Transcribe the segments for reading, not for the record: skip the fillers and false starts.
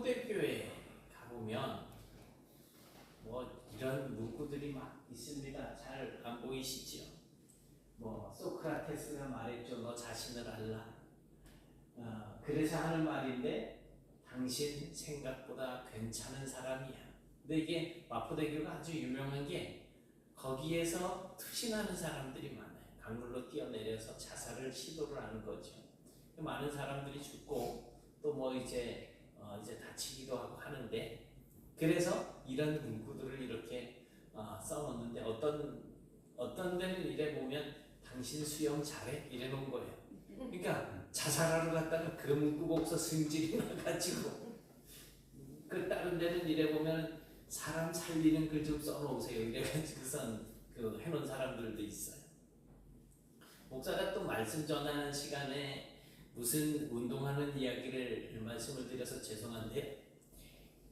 마포대교에 가보면 뭐 이런 문구들이 막 있습니다. 잘 안 보이시죠? 뭐 소크라테스가 말했죠. 너 자신을 알라. 그래서 하는 말인데 당신 생각보다 괜찮은 사람이야. 근데 이게 마포대교가 아주 유명한 게 거기에서 투신하는 사람들이 많아요. 강물로 뛰어내려서 자살을 시도를 하는 거죠. 많은 사람들이 죽고 또 뭐 이제 다치기도 하고 하는데, 그래서 이런 문구들을 이렇게 써놓는데 어떤 데는 이래 보면 당신 수영 잘해? 이래 놓은 거예요. 그러니까 자살하러 갔다가 그 문구 보고서 승질이 나가지고, 그 다른 데는 이래 보면 사람 살리는 글 좀 써놓으세요 이래가지고선 그 해놓은 사람들도 있어요. 목사가 또 말씀 전하는 시간에 무슨 운동하는 이야기를 말씀을 드려서 죄송한데,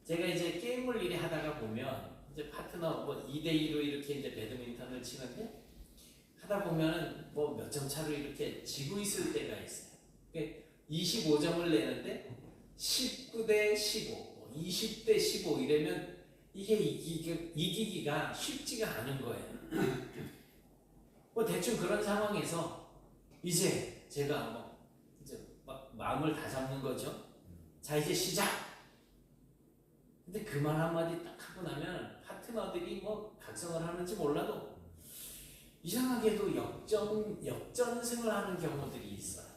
제가 이제 게임을 이래 하다가 보면 이제 파트너 뭐 2대2로 이렇게 이제 배드민턴을 치는데 하다 보면 뭐 몇 점 차로 이렇게 지고 있을 때가 있어요. 25점을 내는데 19대 15, 20대 15 이러면 이게 이기기가 쉽지가 않은 거예요. 뭐 대충 그런 상황에서 이제 제가 뭐 이제 막 마음을 다잡는 거죠. 자, 이제 시작. 근데 그 말 한마디 딱 하고 나면 파트너들이 뭐 각성을 하는지 몰라도 이상하게도 역전승을 하는 경우들이 있어요.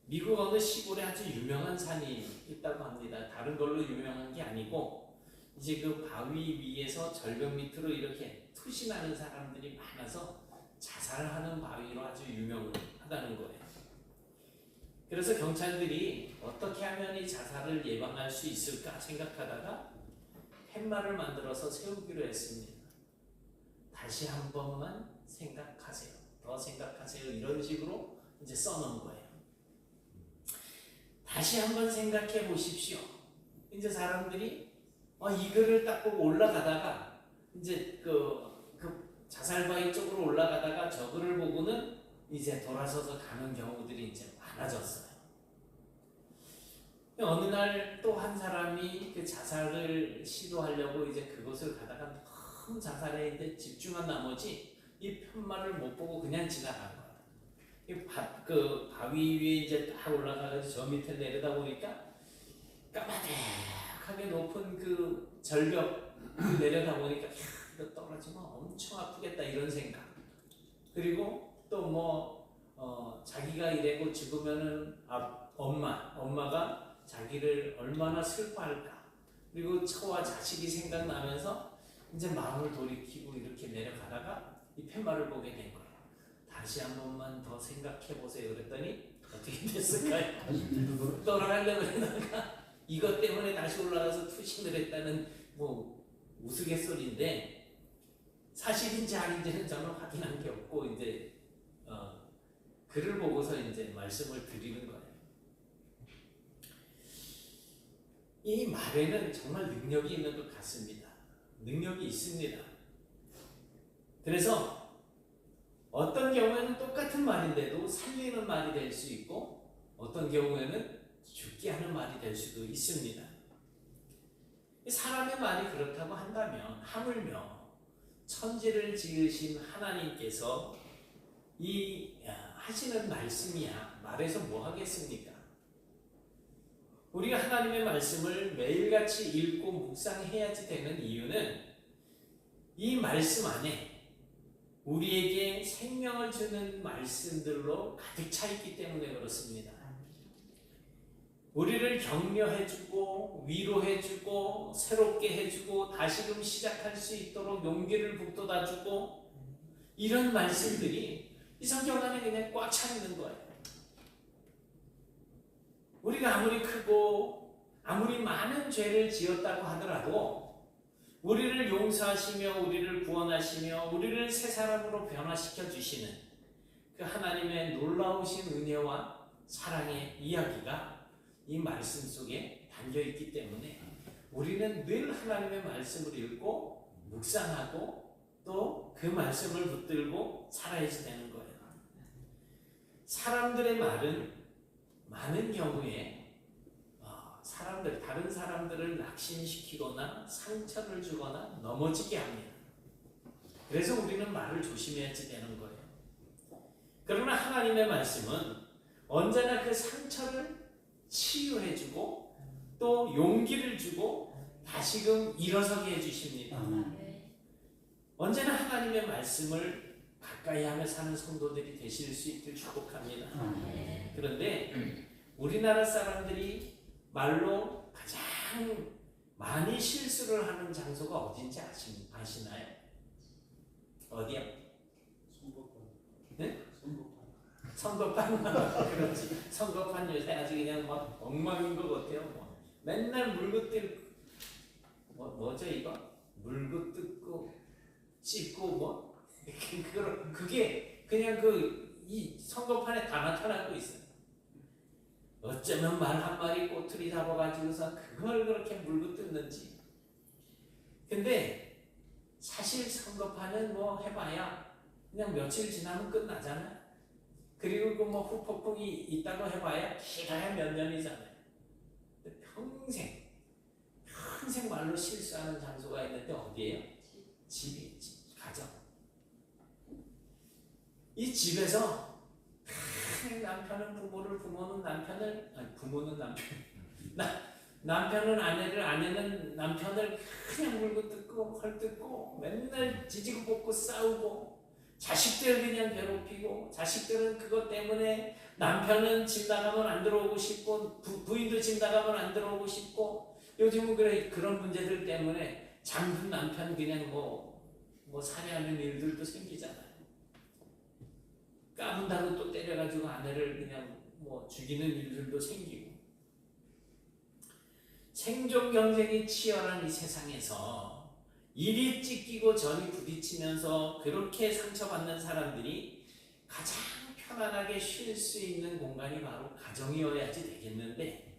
미국 어느 시골에 아주 유명한 산이 있다고 합니다. 다른 걸로 유명한 게 아니고 이제 그 바위 위에서 절벽 밑으로 이렇게 투신하는 사람들이 많아서 자살하는 바위로 아주 유명하다는 거예요. 그래서 경찰들이 어떻게 하면 이 자살을 예방할 수 있을까 생각하다가 팻말을 만들어서 세우기로 했습니다. 다시 한 번만 생각하세요. 더 생각하세요. 이런 식으로 이제 써놓은 거예요. 다시 한번 생각해 보십시오. 이제 사람들이 이 글을 딱 보고 올라가다가 이제 그 자살바위 쪽으로 올라가다가 저 글을 보고는 이제 돌아서서 가는 경우들이 이제 많아졌어요. 어느 날 또 한 사람이 그 자살을 시도하려고 이제 그곳을 가다가 너무 자살에 이제 집중한 나머지 이 팻말을 못 보고 그냥 지나간 거예요. 그 바위 위에 이제 딱 올라가서 저 밑에 내려다 보니까 까마득하게 높은 그 절벽 내려다 보니까 이거 떨어지면 엄청 아프겠다 이런 생각. 그리고 또 뭐 자기가 이래고 죽으면은 엄마가 자기를 얼마나 슬퍼할까. 그리고 처와 자식이 생각나면서 이제 마음을 돌이키고 이렇게 내려가다가 이 팻말을 보게 된 거예요. 다시 한 번만 더 생각해 보세요. 그랬더니 어떻게 됐을까요? 돌아가려고 하다가 이것 때문에 다시 올라가서 투신을 했다는 뭐 우스갯소리인데 사실인지 아닌지는 저는 확인한 게 없고 이제 글을 보고서 이제 말씀을 드리는 거예요. 이 말에는 정말 능력이 있는 것 같습니다. 능력이 있습니다. 그래서 어떤 경우에는 똑같은 말인데도 살리는 말이 될 수 있고 어떤 경우에는 죽게 하는 말이 될 수도 있습니다. 사람의 말이 그렇다고 한다면 하물며 천지를 지으신 하나님께서 하시는 말씀이야 말해서 뭐 하겠습니까? 우리가 하나님의 말씀을 매일같이 읽고 묵상해야지 되는 이유는 이 말씀 안에 우리에게 생명을 주는 말씀들로 가득 차 있기 때문에 그렇습니다. 우리를 격려해주고 위로해주고 새롭게 해주고 다시금 시작할 수 있도록 용기를 북돋아주고 이런 말씀들이 이 성경 안에 그냥 꽉 차 있는 거예요. 우리가 아무리 크고 아무리 많은 죄를 지었다고 하더라도 우리를 용서하시며 우리를 구원하시며 우리를 새 사람으로 변화시켜 주시는 그 하나님의 놀라우신 은혜와 사랑의 이야기가 이 말씀 속에 담겨있기 때문에 우리는 늘 하나님의 말씀을 읽고 묵상하고 또 그 말씀을 붙들고 살아야지 되는 거예요. 사람들의 말은 많은 경우에 다른 사람들을 낙심시키거나 상처를 주거나 넘어지게 합니다. 그래서 우리는 말을 조심해야지 되는 거예요. 그러나 하나님의 말씀은 언제나 그 상처를 치유해주고 또 용기를 주고 다시금 일어서게 해주십니다. 언제나 하나님의 말씀을 가까이 하며 사는 성도들이 되실 수 있길 축복합니다. 그런데 우리나라 사람들이 말로 가장 많이 실수를 하는 장소가 어딘지 아시나요? 어디요? 네? 선거판. 그렇지. 선거판 요새 아주 그냥 막 엉망인 것 같아요. 뭐. 맨날 물고 뜯고 뭐죠 이거? 물고 뜯고 씹고 뭐 그게 그냥 이 선거판에 다 나타나고 있어요. 어쩌면 말 한 마리 꼬투리 잡아가지고서 그걸 그렇게 물고 뜯는지. 근데 사실 선거판은 뭐 해봐야 그냥 며칠 지나면 끝나잖아요. 그리고 그 뭐 후폭풍이 있다고 해봐야 길어야 몇 년이잖아요. 근데 평생 말로 실수하는 장소가 있는데 어디예요? 집이 가정. 이 집에서 남편은 부모는 남편을, 부모는 남편, 남편은 아내를, 아내는 남편을 그냥 물고 뜯고 헐뜯고 맨날 지지고 볶고 싸우고 자식들 그냥 괴롭히고 자식들은 그것 때문에 남편은 집 나가면 안 들어오고 싶고 부인도 집 나가면 안 들어오고 싶고 요즘은 그런 문제들 때문에 장군 남편 그냥 뭐 살해하는 일들도 생기잖아요. 까분다고 또 때려가지고 아내를 그냥 뭐 죽이는 일들도 생기고 생존 경쟁이 치열한 이 세상에서 이리 찢기고 저리 부딪히면서 그렇게 상처받는 사람들이 가장 편안하게 쉴 수 있는 공간이 바로 가정이어야지 되겠는데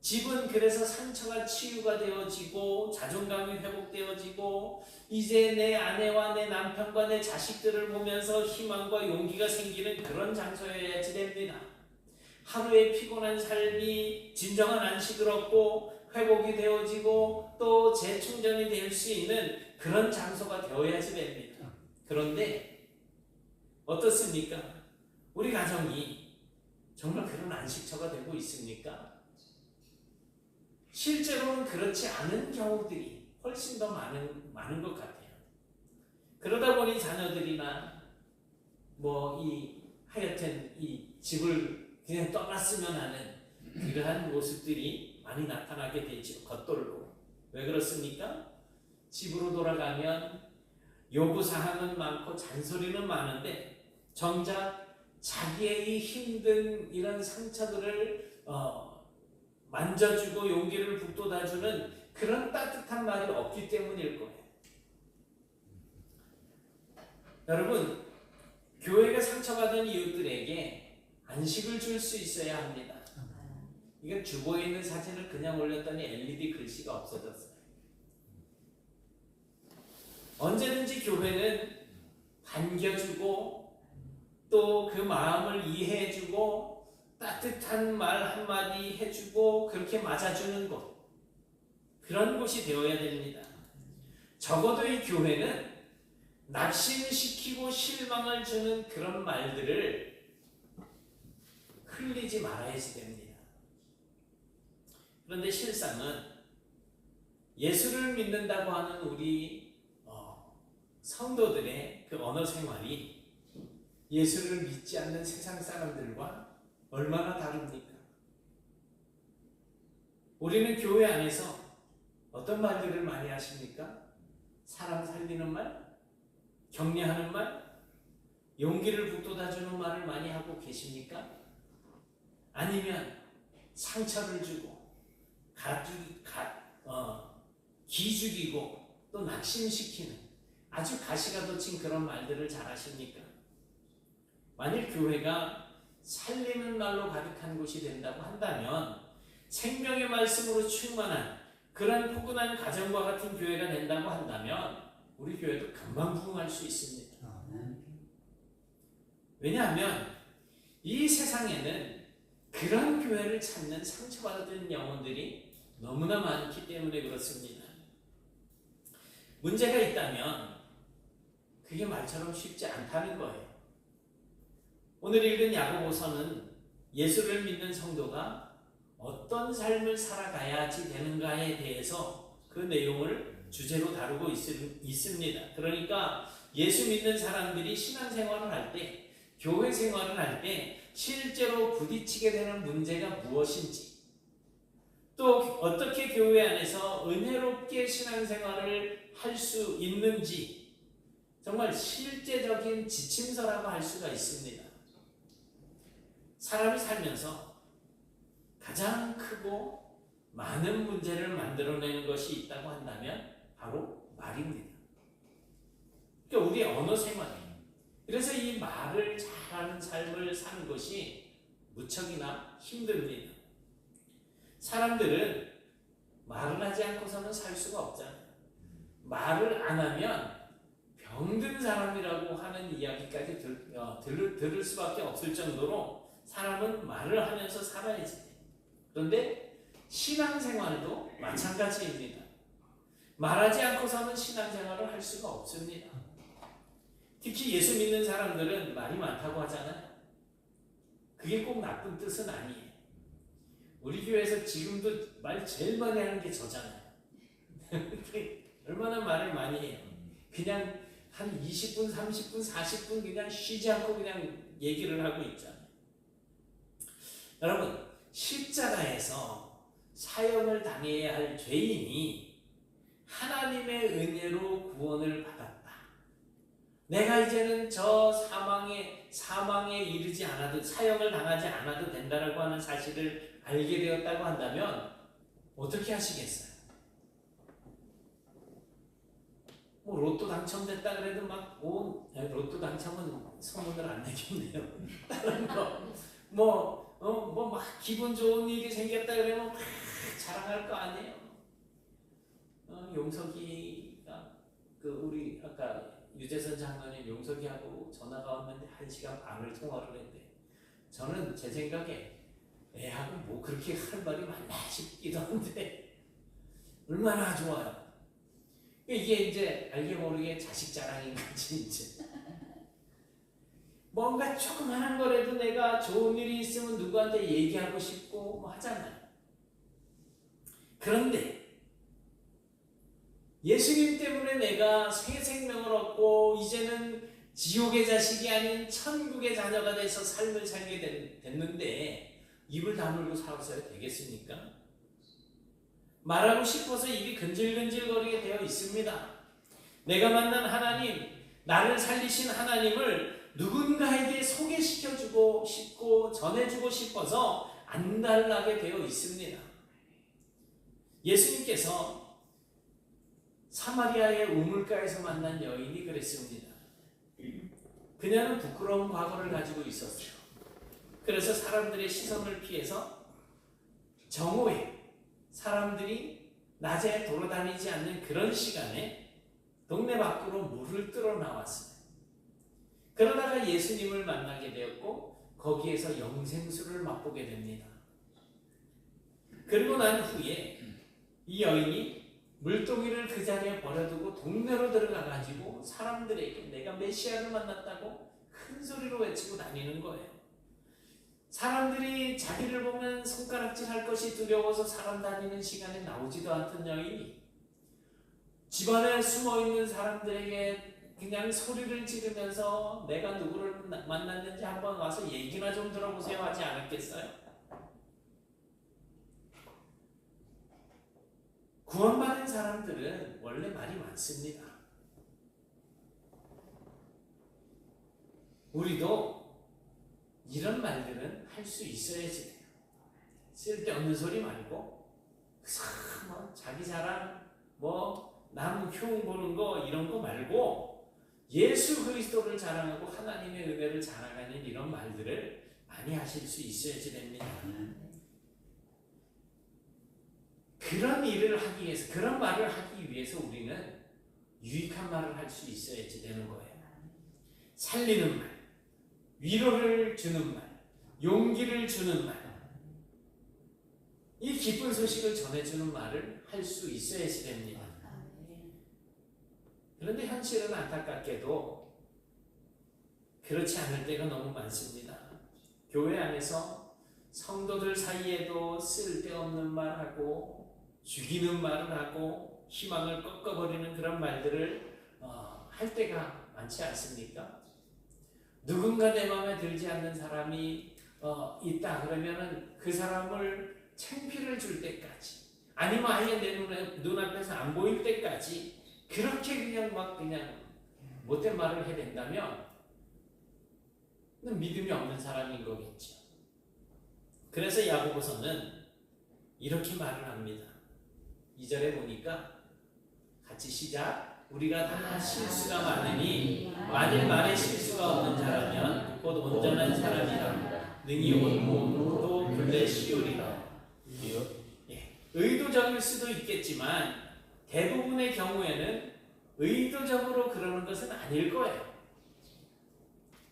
집은 그래서 상처가 치유가 되어지고 자존감이 회복되어지고 이제 내 아내와 내 남편과 내 자식들을 보면서 희망과 용기가 생기는 그런 장소여야지 됩니다. 하루의 피곤한 삶이 진정한 안식을 얻고 회복이 되어지고 또 재충전이 될 수 있는 그런 장소가 되어야지 됩니다. 그런데 어떻습니까? 우리 가정이 정말 그런 안식처가 되고 있습니까? 실제로는 그렇지 않은 경우들이 훨씬 더 많은 것 같아요. 그러다 보니 자녀들이나 하여튼 이 집을 그냥 떠났으면 하는 그러한 모습들이 많이 나타나게 되죠. 겉돌고. 왜 그렇습니까? 집으로 돌아가면 요구사항은 많고 잔소리는 많은데 정작 자기의 힘든 이런 상처들을 만져주고 용기를 북돋아주는 그런 따뜻한 말이 없기 때문일 거예요. 여러분, 교회가 상처받은 이웃들에게 안식을 줄 수 있어야 합니다. 이건 주보에 있는 사진을 그냥 올렸더니 LED 글씨가 없어졌어요. 언제든지 교회는 반겨주고 또 그 마음을 이해해주고 따뜻한 말 한마디 해주고 그렇게 맞아주는 곳, 그런 곳이 되어야 됩니다. 적어도 이 교회는 낙심시키고 실망을 주는 그런 말들을 흘리지 말아야지 됩니다. 그런데 실상은 예수를 믿는다고 하는 우리 성도들의 그 언어 생활이 예수를 믿지 않는 세상 사람들과 얼마나 다릅니까? 우리는 교회 안에서 어떤 말들을 많이 하십니까? 사람 살리는 말? 격려하는 말? 용기를 북돋아주는 말을 많이 하고 계십니까? 아니면 상처를 주고 기죽이고 또 낙심시키는 아주 가시가 돋친 그런 말들을 잘 하십니까? 만일 교회가 살리는 말로 가득한 곳이 된다고 한다면 생명의 말씀으로 충만한 그런 포근한 가정과 같은 교회가 된다고 한다면 우리 교회도 금방 부흥할 수 있습니다. 왜냐하면 이 세상에는 그런 교회를 찾는 상처받은 영혼들이 너무나 많기 때문에 그렇습니다. 문제가 있다면 그게 말처럼 쉽지 않다는 거예요. 오늘 읽은 야고보서는 예수를 믿는 성도가 어떤 삶을 살아가야지 되는가에 대해서 그 내용을 주제로 다루고 있습니다. 그러니까 예수 믿는 사람들이 신앙생활을 할 때, 교회 생활을 할 때 실제로 부딪히게 되는 문제가 무엇인지, 또 어떻게 교회 안에서 은혜롭게 신앙생활을 할 수 있는지, 정말 실제적인 지침서라고 할 수가 있습니다. 사람이 살면서 가장 크고 많은 문제를 만들어내는 것이 있다고 한다면 바로 말입니다. 그러니까 우리 언어 생활이에요. 그래서 이 말을 잘하는 삶을 사는 것이 무척이나 힘듭니다. 사람들은 말을 하지 않고서는 살 수가 없잖아요. 말을 안 하면 병든 사람이라고 하는 이야기까지 들을 수밖에 없을 정도로 사람은 말을 하면서 살아야지. 그런데 신앙생활도 마찬가지입니다. 말하지 않고서는 신앙생활을 할 수가 없습니다. 특히 예수 믿는 사람들은 말이 많다고 하잖아요. 그게 꼭 나쁜 뜻은 아니에요. 우리 교회에서 지금도 말 제일 많이 하는 게 저잖아요. 얼마나 말을 많이 해요. 그냥 한 20분, 30분, 40분 그냥 쉬지 않고 그냥 얘기를 하고 있잖아요. 여러분, 십자가에서 사형을 당해야 할 죄인이 하나님의 은혜로 구원을 받았다. 내가 이제는 저 사망에 이르지 않아도, 사형을 당하지 않아도 된다라고 하는 사실을 알게 되었다고 한다면 어떻게 하시겠어요? 뭐 로또 당첨됐다 그래도 로또 당첨은 소문을 안 내겠네요. 다른 거 막 기분 좋은 일이 생겼다 그러면 막 자랑할 거 아니에요. 용석이가 우리 아까 유재선 장로님 용석이하고 전화가 왔는데 1시간 반을 통화를 했대. 저는 제 생각에 애하고 뭐 그렇게 할 말이 많나 싶기도 한데 얼마나 좋아요. 이게 이제 알게 모르게 자식 자랑인 거지 이제. 뭔가 조그만한 거라도 내가 좋은 일이 있으면 누구한테 얘기하고 싶고 뭐 하잖아요. 그런데 예수님 때문에 내가 새 생명을 얻고 이제는 지옥의 자식이 아닌 천국의 자녀가 돼서 삶을 살게 됐는데 입을 다물고 살았어야 되겠습니까? 말하고 싶어서 입이 근질근질거리게 되어 있습니다. 내가 만난 하나님, 나를 살리신 하나님을 누군가에게 소개시켜주고 싶고 전해주고 싶어서 안달나게 되어 있습니다. 예수님께서 사마리아의 우물가에서 만난 여인이 그랬습니다. 그녀는 부끄러운 과거를 가지고 있었어요. 그래서 사람들의 시선을 피해서 정오에 사람들이 낮에 돌아다니지 않는 그런 시간에 동네 밖으로 물을 뚫어 나왔어요. 그러다가 예수님을 만나게 되었고 거기에서 영생수를 맛보게 됩니다. 그리고 난 후에 이 여인이 물동이를 그 자리에 버려두고 동네로 들어가가지고 사람들에게 내가 메시아를 만났다고 큰 소리로 외치고 다니는 거예요. 사람들이 자기를 보면 손가락질 할 것이 두려워서 사람 다니는 시간에 나오지도 않던 여인이 집안에 숨어있는 사람들에게 그냥 소리를 지르면서 내가 누구를 만났는지 한번 와서 얘기나 좀 들어보세요 하지 않았겠어요? 구원받은 사람들은 원래 말이 많습니다. 우리도 이런 말들은 할 수 있어야지 돼요. 쓸데없는 소리 말고 자기 자랑 남 흉 보는 거 이런 거 말고 예수 그리스도를 자랑하고 하나님의 은혜를 자랑하는 이런 말들을 많이 하실 수 있어야지 됩니다. 그런 일을 하기 위해서, 그런 말을 하기 위해서 우리는 유익한 말을 할 수 있어야지 되는 거예요. 살리는 말, 위로를 주는 말, 용기를 주는 말, 이 기쁜 소식을 전해주는 말을 할 수 있어야지 됩니다. 그런데 현실은 안타깝게도 그렇지 않을 때가 너무 많습니다. 교회 안에서 성도들 사이에도 쓸데없는 말하고 죽이는 말을 하고 희망을 꺾어버리는 그런 말들을 할 때가 많지 않습니까? 누군가 내 마음에 들지 않는 사람이 있다 그러면은 그 사람을 창피를 줄 때까지, 아니면 아예 내 눈앞에서 안 보일 때까지 그렇게 그냥 못된 말을 해댄다면 믿음이 없는 사람인 거겠죠. 그래서 야고보서는 이렇게 말을 합니다. 2절에 보니까 같이 시작. 우리가 다 실수가 많으니 만일 말에 실수가 없는 자라면 곧 온전한 사람이라 능히 온 몸도 근래 쉬우리라. 의도적일 수도 있겠지만 대부분의 경우에는 의도적으로 그러는 것은 아닐 거예요.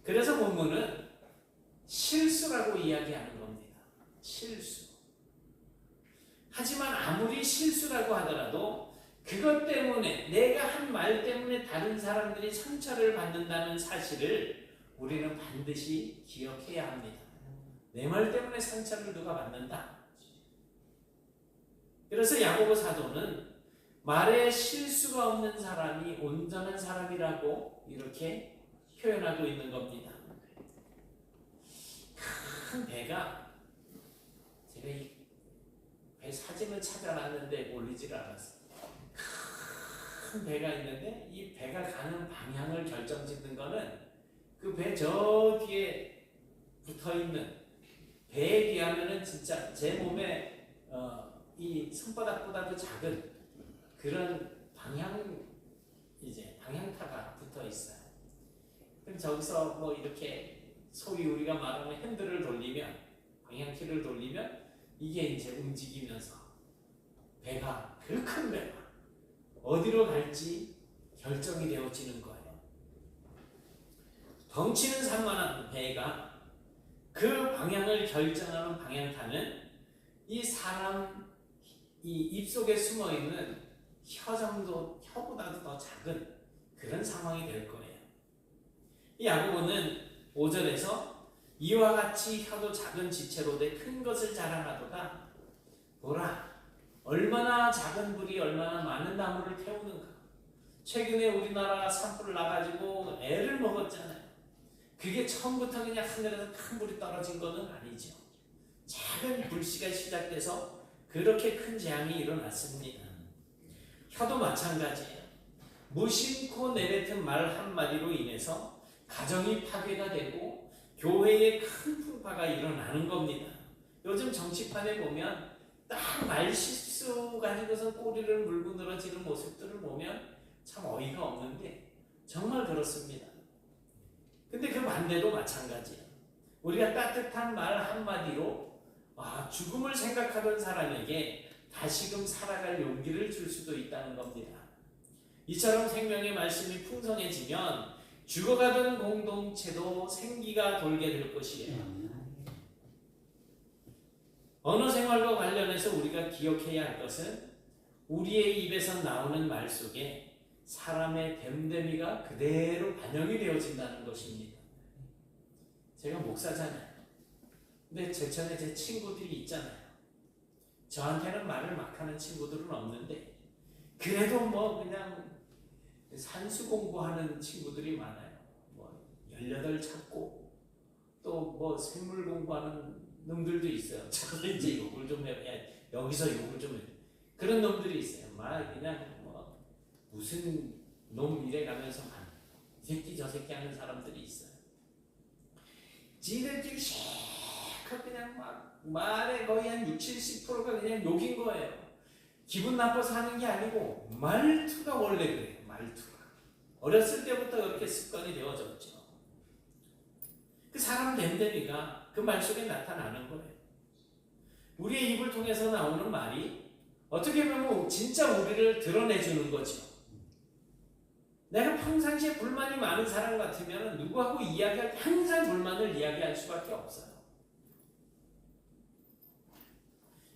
그래서 본문은 실수라고 이야기하는 겁니다. 실수. 하지만 아무리 실수라고 하더라도 그것 때문에, 내가 한 말 때문에 다른 사람들이 상처를 받는다는 사실을 우리는 반드시 기억해야 합니다. 내 말 때문에 상처를 누가 받는다. 그래서 야고보 사도는 말에 실수가 없는 사람이 온전한 사람이라고 이렇게 표현하고 있는 겁니다. 큰 배가, 제가 이 배 사진을 찾아놨는데 올리지를 않았어요. 큰 배가 있는데 이 배가 가는 방향을 결정짓는 거는 그 배 저 뒤에 붙어있는, 배에 비하면은 진짜 제 몸에 이 손바닥보다도 작은 그런 방향타가 붙어 있어요. 그럼 저기서 뭐 이렇게 소위 우리가 말하는 핸들을 돌리면, 방향키를 돌리면 이게 이제 움직이면서 배가, 그 큰 배가 어디로 갈지 결정이 되어지는 거예요. 덩치는 산만한 배가 그 방향을 결정하는 방향타는 이 사람 이 입속에 숨어있는 혀보다도 더 작은 그런 상황이 될 거예요. 이 야고보는 5절에서 이와 같이 혀도 작은 지체로되 큰 것을 자랑하도다. 보라, 얼마나 작은 불이 얼마나 많은 나무를 태우는가. 최근에 우리나라 산불 나가지고 애를 먹었잖아요. 그게 처음부터 그냥 하늘에서 큰 불이 떨어진 것은 아니죠. 작은 불씨가 시작돼서 그렇게 큰 재앙이 일어났습니다. 혀도 마찬가지예요. 무심코 내뱉은 말 한마디로 인해서 가정이 파괴가 되고 교회에 큰 풍파가 일어나는 겁니다. 요즘 정치판에 보면 딱 말실수 가지고서 꼬리를 물고 늘어지는 모습들을 보면 참 어이가 없는데 정말 그렇습니다. 근데 그 반대도 마찬가지예요. 우리가 따뜻한 말 한마디로 죽음을 생각하던 사람에게 다시금 살아갈 용기를 줄 수도 있다는 겁니다. 이처럼 생명의 말씀이 풍성해지면 죽어가던 공동체도 생기가 돌게 될 것이에요. 언어 생활과 관련해서 우리가 기억해야 할 것은 우리의 입에서 나오는 말 속에 사람의 됨됨이가 그대로 반영이 되어진다는 것입니다. 제가 목사잖아요. 근데 제천에 제 친구들이 있잖아요. 저한테는 말을 막 하는 친구들은 없는데 그래도 뭐 그냥 산수 공부하는 친구들이 많아요. 뭐 18 찾고 또 뭐 생물 공부하는 놈들도 있어요. 저도 이제 욕을 좀 해, 여기서 욕을 좀 해. 그런 놈들이 있어요. 막 그냥 뭐 무슨 놈 이래 가면서 이 새끼 저 새끼 하는 사람들이 있어요. 지들끼리 실컷 그냥 막 말에 거의 한 60-70%가 그냥 욕인 거예요. 기분 나빠서 하는 게 아니고 말투가 원래 그래요. 말투가 어렸을 때부터 그렇게 습관이 되어졌죠. 그 사람 됨됨이가 그 말 속에 나타나는 거예요. 우리의 입을 통해서 나오는 말이 어떻게 보면 진짜 우리를 드러내주는 거죠. 내가 평상시에 불만이 많은 사람 같으면 누구하고 이야기할 때 항상 불만을 이야기할 수밖에 없어요.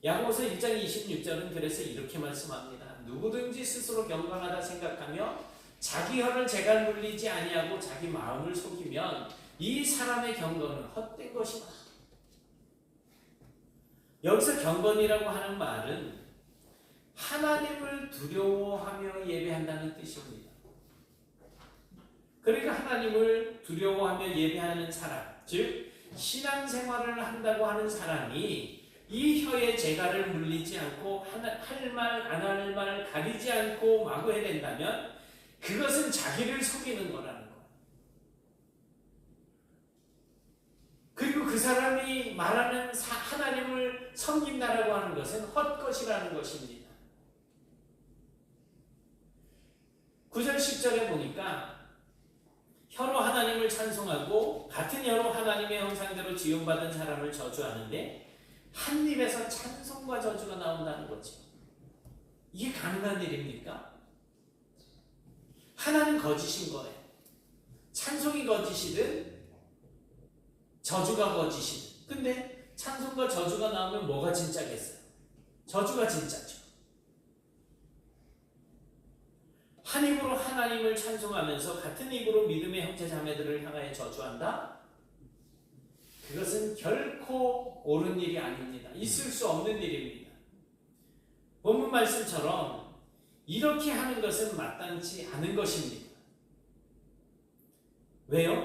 야고보서 1장 26절은 그래서 이렇게 말씀합니다. 누구든지 스스로 경건하다 생각하며 자기 혀를 재갈 물리지 아니하고 자기 마음을 속이면 이 사람의 경건은 헛된 것이다. 여기서 경건이라고 하는 말은 하나님을 두려워하며 예배한다는 뜻입니다. 그러니까 하나님을 두려워하며 예배하는 사람, 즉 신앙생활을 한다고 하는 사람이 이 혀의 재갈을 물리지 않고 할 말 안 할 말 가리지 않고 마구 해댄다면 그것은 자기를 속이는 거라는 거예요. 그리고 그 사람이 말하는 하나님을 섬긴다라고 하는 것은 헛것이라는 것입니다. 9절 10절에 보니까 혀로 하나님을 찬송하고 같은 혀로 하나님의 형상대로 지음받은 사람을 저주하는데 한 입에서 찬송과 저주가 나온다는 거죠. 이게 가능한 일입니까? 하나는 거짓인 거예요. 찬송이 거짓이든 저주가 거짓이든. 근데 찬송과 저주가 나오면 뭐가 진짜겠어요? 저주가 진짜죠. 한 입으로 하나님을 찬송하면서 같은 입으로 믿음의 형제 자매들을 향하여 저주한다? 그것은 결코 옳은 일이 아닙니다. 있을 수 없는 일입니다. 본문 말씀처럼 이렇게 하는 것은 마땅치 않은 것입니다. 왜요?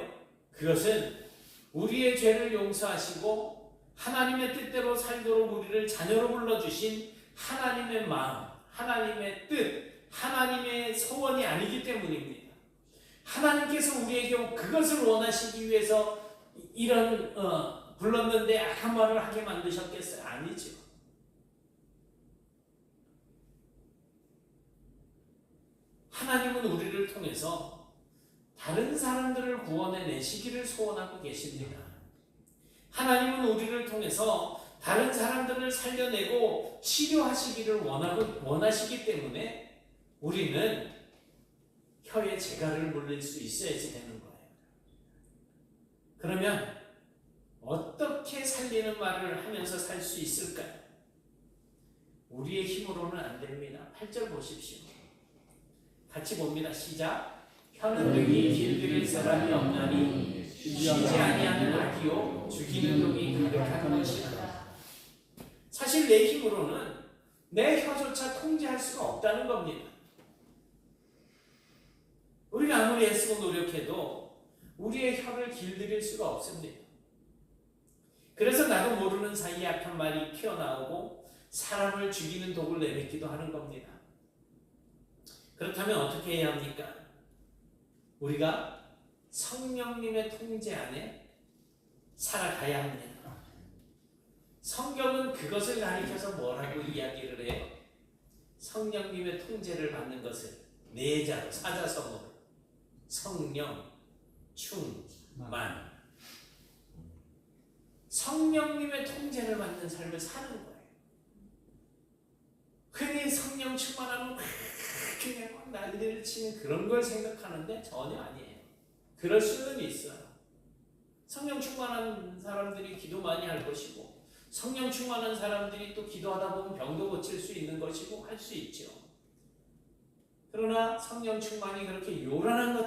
그것은 우리의 죄를 용서하시고 하나님의 뜻대로 살도록 우리를 자녀로 불러주신 하나님의 마음, 하나님의 뜻, 하나님의 소원이 아니기 때문입니다. 하나님께서 우리에게 그것을 원하시기 위해서 이런 불렀는데 악한 말을 하게 만드셨겠어요? 아니죠. 하나님은 우리를 통해서 다른 사람들을 구원해 내시기를 소원하고 계십니다. 하나님은 우리를 통해서 다른 사람들을 살려내고 치료하시기를 원하시기 때문에 우리는 혀에 재갈을 물릴 수 있어야지 되는 거예요. 그러면 어떻게 살리는 말을 하면서 살 수 있을까요? 우리의 힘으로는 안 됩니다. 8절 보십시오. 같이 봅니다. 시작. 혀는 능히 길들일 사람이 없나니 쉬지 아니하는 악이요 죽이는 놈이 가득한 것이다. 사실 내 힘으로는 내 혀조차 통제할 수가 없다는 겁니다. 우리가 아무리 애쓰고 노력해도 우리의 혀를 길들일 수가 없습니다. 그래서 나도 모르는 사이에 악한 말이 튀어나오고 사람을 죽이는 독을 내뱉기도 하는 겁니다. 그렇다면 어떻게 해야 합니까? 우리가 성령님의 통제 안에 살아가야 합니다. 성경은 그것을 가리켜서 뭐라고 이야기를 해요? 성령님의 통제를 받는 것을 네자로 사자성어로 성령, 충만. 성령님의 통제를 받는 삶을 사는 거예요. 흔히 성령 충만하면 그냥 막 난리를 치는 그런 걸 생각하는데 전혀 아니에요. 그럴 수는 있어요. 성령 충만한 사람들이 기도 많이 할 것이고 성령 충만한 사람들이 또 기도하다 보면 병도 고칠 수 있는 것이고 할 수 있죠. 그러나 성령 충만이 그렇게 요란한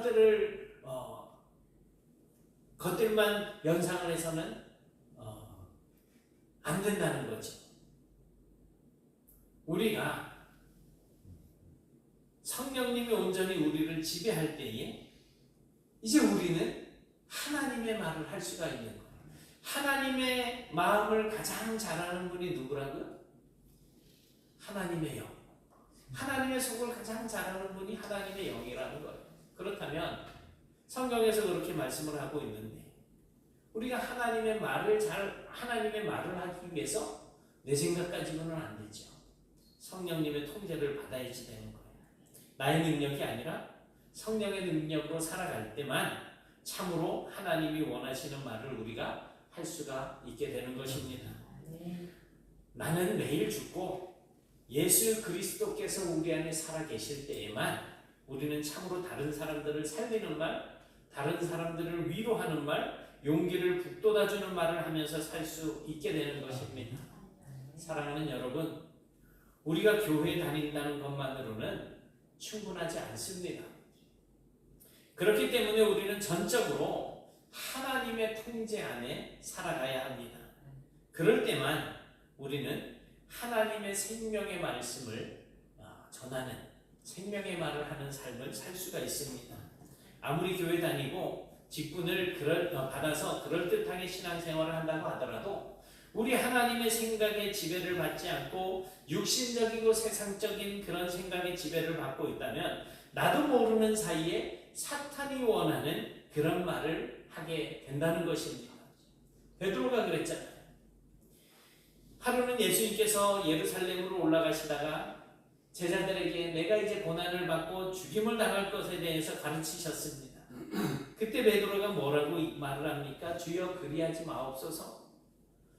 것들만 연상을 해서는 안 된다는 거죠. 우리가 성령님이 온전히 우리를 지배할 때에 이제 우리는 하나님의 말을 할 수가 있는 거예요. 하나님의 마음을 가장 잘 아는 분이 누구라고요? 하나님의 영. 하나님의 속을 가장 잘 아는 분이 하나님의 영이라는 거예요. 그렇다면 성경에서 그렇게 말씀을 하고 있는데 우리가 하나님의 말을 하기 위해서 내 생각 가지고는 안 되죠. 성령님의 통제를 받아야지 되는 거예요. 나의 능력이 아니라 성령의 능력으로 살아갈 때만 참으로 하나님이 원하시는 말을 우리가 할 수가 있게 되는 것입니다. 나는 매일 죽고 예수 그리스도께서 우리 안에 살아 계실 때에만 우리는 참으로 다른 사람들을 살리는 말, 다른 사람들을 위로하는 말, 용기를 북돋아주는 말을 하면서 살 수 있게 되는 것입니다. 사랑하는 여러분, 우리가 교회 다닌다는 것만으로는 충분하지 않습니다. 그렇기 때문에 우리는 전적으로 하나님의 통제 안에 살아가야 합니다. 그럴 때만 우리는 하나님의 생명의 말씀을 전하는, 생명의 말을 하는 삶을 살 수가 있습니다. 아무리 교회 다니고 직분을 받아서 그럴듯하게 신앙생활을 한다고 하더라도 우리 하나님의 생각에 지배를 받지 않고 육신적이고 세상적인 그런 생각에 지배를 받고 있다면 나도 모르는 사이에 사탄이 원하는 그런 말을 하게 된다는 것입니다. 베드로가 그랬잖아요. 하루는 예수님께서 예루살렘으로 올라가시다가 제자들에게 내가 이제 고난을 받고 죽임을 당할 것에 대해서 가르치셨습니다. 그때 베드로가 뭐라고 말을 합니까? 주여 그리하지 마옵소서.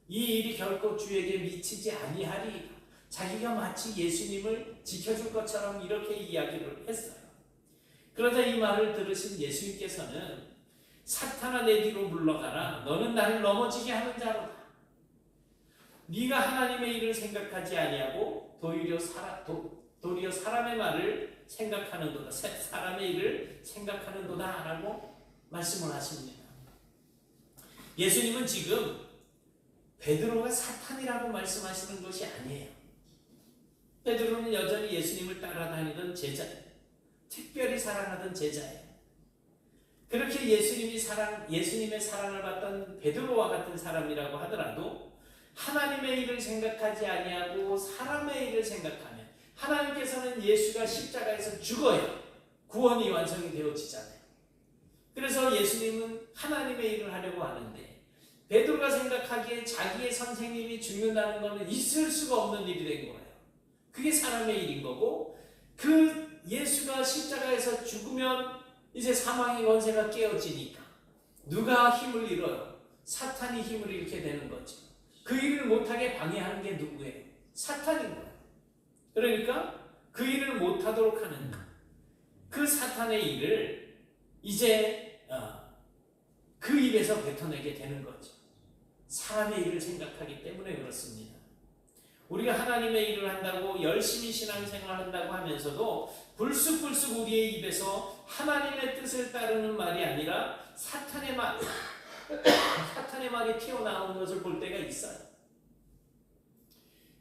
이 일이 결코 주에게 미치지 아니하리. 자기가 마치 예수님을 지켜줄 것처럼 이렇게 이야기를 했어요. 그러자 이 말을 들으신 예수님께서는 사탄아 내 뒤로 물러가라. 너는 나를 넘어지게 하는 자로다. 네가 하나님의 일을 생각하지 아니하고 도리어 사람의 말을 생각하는도다. 사람의 일을 생각하는도다 라고 말씀을 하십니다. 예수님은 지금 베드로가 사탄이라고 말씀하시는 것이 아니에요. 베드로는 여전히 예수님을 따라다니던 제자예요. 특별히 사랑하던 제자예요. 그렇게 예수님의 사랑을 받던 베드로와 같은 사람이라고 하더라도 하나님의 일을 생각하지 아니하고 사람의 일을 생각하면 하나님께서는 예수가 십자가에서 죽어야 구원이 완성이 되어지잖아요. 그래서 예수님은 하나님의 일을 하려고 하는데 베드로가 생각하기에 자기의 선생님이 죽는다는 것은 있을 수가 없는 일이 된 거예요. 그게 사람의 일인 거고 그 예수가 십자가에서 죽으면 이제 사망의 권세가 깨어지니까 누가 힘을 잃어요? 사탄이 힘을 잃게 되는 거죠. 그 일을 못하게 방해하는 게 누구예요? 사탄인 거예요. 그러니까 그 일을 못하도록 하는 그 사탄의 일을 이제 그 입에서 뱉어내게 되는 거죠. 사람의 일을 생각하기 때문에 그렇습니다. 우리가 하나님의 일을 한다고 열심히 신앙생활을 한다고 하면서도 불쑥불쑥 우리의 입에서 하나님의 뜻을 따르는 말이 아니라 사탄의 말이 튀어나오는 것을 볼 때가 있어요.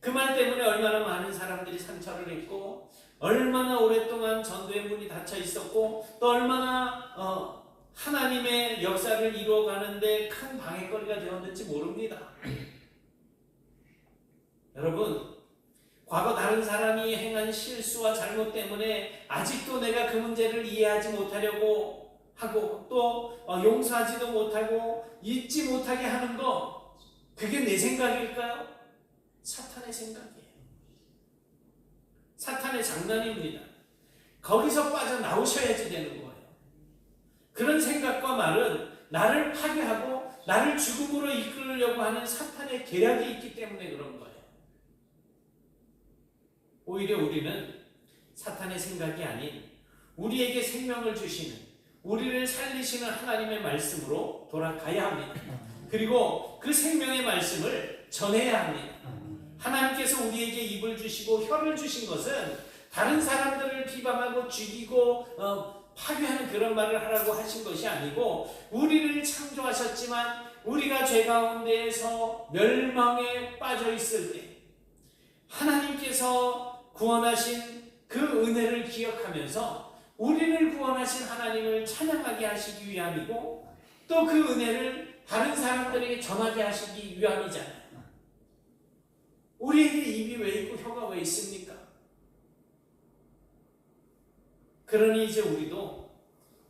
그 말 때문에 얼마나 많은 사람들이 상처를 입고 얼마나 오랫동안 전도의 문이 닫혀 있었고 또 얼마나 하나님의 역사를 이루어가는데 큰 방해거리가 되었는지 모릅니다. 여러분, 과거 다른 사람이 행한 실수와 잘못 때문에 아직도 내가 그 문제를 이해하지 못하려고 하고 또 용서하지도 못하고 잊지 못하게 하는 거, 그게 내 생각일까요? 사탄의 생각이에요. 사탄의 장난입니다. 거기서 빠져나오셔야지 되는 거예요. 그런 생각과 말은 나를 파괴하고 나를 죽음으로 이끌려고 하는 사탄의 계략이 있기 때문에 그런 거예요. 오히려 우리는 사탄의 생각이 아닌 우리에게 생명을 주시는, 우리를 살리시는 하나님의 말씀으로 돌아가야 합니다. 그리고 그 생명의 말씀을 전해야 합니다. 하나님께서 우리에게 입을 주시고 혀를 주신 것은 다른 사람들을 비방하고 죽이고 파괴하는 그런 말을 하라고 하신 것이 아니고 우리를 창조하셨지만 우리가 죄 가운데에서 멸망에 빠져 있을 때 하나님께서 구원하신 그 은혜를 기억하면서 우리를 구원하신 하나님을 찬양하게 하시기 위함이고 또 그 은혜를 다른 사람들에게 전하게 하시기 위함이잖아요. 우리에게 입이 왜 있고 혀가 왜 있습니까? 그러니 이제 우리도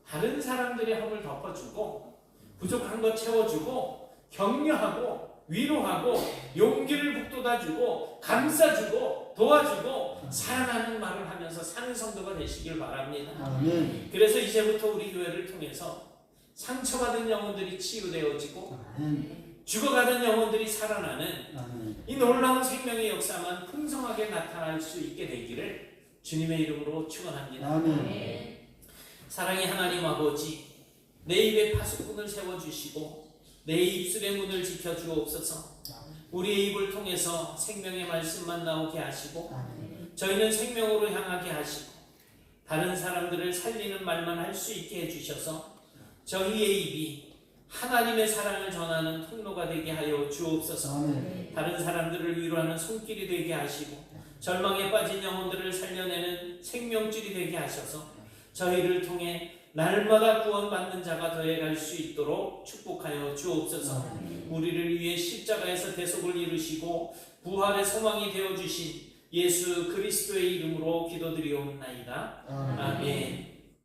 다른 사람들의 험을 덮어주고 부족한 것 채워주고 격려하고 위로하고 용기를 북돋아주고 감싸주고 도와주고 사랑하는 말을 하면서 사는 성도가 되시길 바랍니다. 아멘. 그래서 이제부터 우리 교회를 통해서 상처받은 영혼들이 치유되어지고 죽어가던 영혼들이 살아나는 이 놀라운 생명의 역사만 풍성하게 나타날 수 있게 되기를 주님의 이름으로 축원합니다. 아멘. 사랑의 하나님 아버지, 내 입에 파수꾼을 세워주시고 내 입술의 문을 지켜주옵소서. 우리의 입을 통해서 생명의 말씀만 나오게 하시고 아멘. 저희는 생명으로 향하게 하시고 다른 사람들을 살리는 말만 할 수 있게 해주셔서 저희의 입이 하나님의 사랑을 전하는 통로가 되게 하여 주옵소서. 아멘. 다른 사람들을 위로하는 손길이 되게 하시고 절망에 빠진 영혼들을 살려내는 생명줄이 되게 하셔서 저희를 통해 날마다 구원받는 자가 되어갈 수 있도록 축복하여 주옵소서. 우리를 위해 십자가에서 대속을 이루시고 부활의 소망이 되어주신 예수 그리스도의 이름으로 기도드리옵나이다. 아멘.